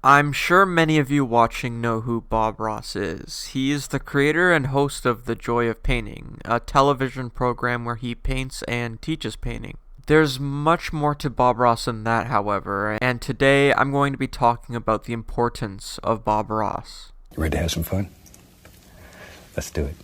I'm sure many of you watching know who Bob Ross is. He is the creator and host of The Joy of Painting, a television program where he paints and teaches painting. There's much more to Bob Ross than that, however, and today I'm going to be talking about the importance of Bob Ross. You ready to have some fun? Let's do it.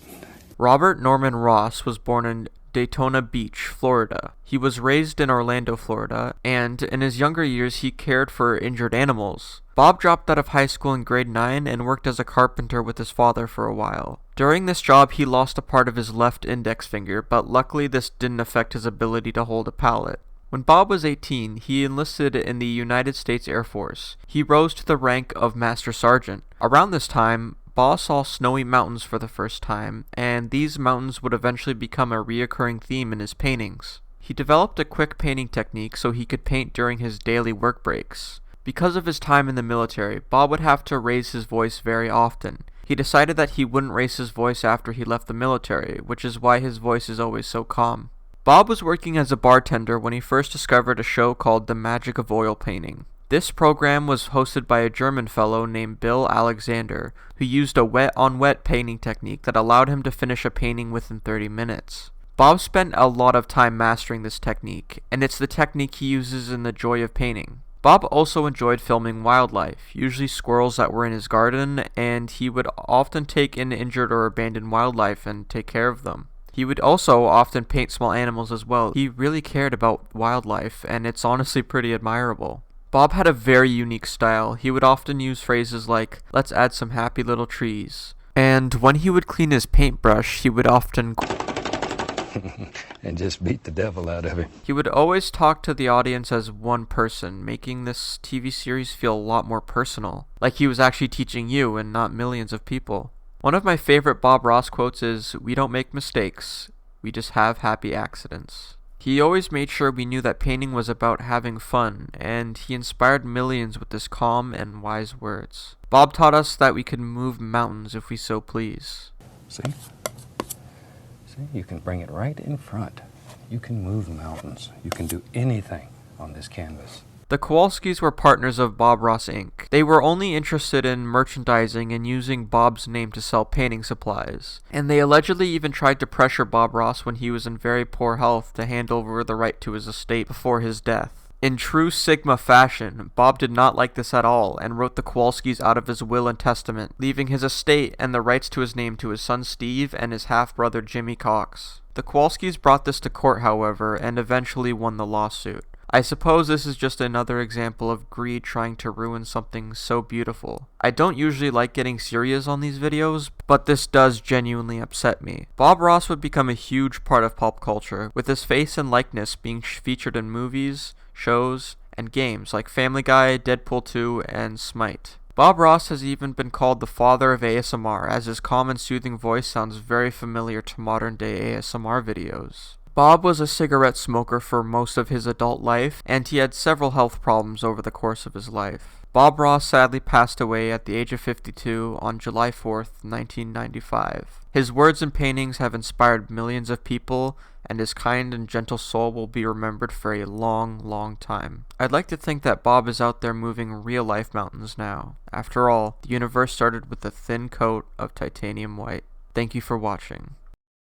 Robert Norman Ross was born in Daytona Beach, Florida. He was raised in Orlando, Florida, and in his younger years he cared for injured animals. Bob dropped out of high school in grade 9 and worked as a carpenter with his father for a while. During this job he lost a part of his left index finger, but luckily this didn't affect his ability to hold a palette. When Bob was 18, he enlisted in the United States Air Force. He rose to the rank of Master Sergeant. Around this time, Bob saw snowy mountains for the first time, and these mountains would eventually become a reoccurring theme in his paintings. He developed a quick painting technique so he could paint during his daily work breaks. Because of his time in the military, Bob would have to raise his voice very often. He decided that he wouldn't raise his voice after he left the military, which is why his voice is always so calm. Bob was working as a bartender when he first discovered a show called The Magic of Oil Painting. This program was hosted by a German fellow named Bill Alexander, who used a wet-on-wet painting technique that allowed him to finish a painting within 30 minutes. Bob spent a lot of time mastering this technique, and it's the technique he uses in The Joy of Painting. Bob also enjoyed filming wildlife, usually squirrels that were in his garden, and he would often take in injured or abandoned wildlife and take care of them. He would also often paint small animals as well. He really cared about wildlife, and it's honestly pretty admirable. Bob had a very unique style. He would often use phrases like, "Let's add some happy little trees." And when he would clean his paintbrush, he would often And just beat the devil out of him. He would always talk to the audience as one person, making this TV series feel a lot more personal, like he was actually teaching you and not millions of people. One of my favorite Bob Ross quotes is, "We don't make mistakes, we just have happy accidents." He always made sure we knew that painting was about having fun, and he inspired millions with his calm and wise words. Bob taught us that we could move mountains if we so please. See? You can bring it right in front. You can move mountains. You can do anything on this canvas. The Kowalskis were partners of Bob Ross Inc. They were only interested in merchandising and using Bob's name to sell painting supplies, and they allegedly even tried to pressure Bob Ross when he was in very poor health to hand over the right to his estate before his death. In true Sigma fashion, Bob did not like this at all and wrote the Kowalskis out of his will and testament, leaving his estate and the rights to his name to his son Steve and his half-brother Jimmy Cox. The Kowalskis brought this to court, however, and eventually won the lawsuit. I suppose this is just another example of greed trying to ruin something so beautiful. I don't usually like getting serious on these videos, but this does genuinely upset me. Bob Ross would become a huge part of pop culture, with his face and likeness being featured in movies, shows, and games like Family Guy, Deadpool 2, and Smite. Bob Ross has even been called the father of ASMR, as his calm and soothing voice sounds very familiar to modern-day ASMR videos. Bob was a cigarette smoker for most of his adult life, and he had several health problems over the course of his life. Bob Ross sadly passed away at the age of 52 on July 4th, 1995. His words and paintings have inspired millions of people, and his kind and gentle soul will be remembered for a long, long time. I'd like to think that Bob is out there moving real-life mountains now. After all, the universe started with a thin coat of titanium white. Thank you for watching.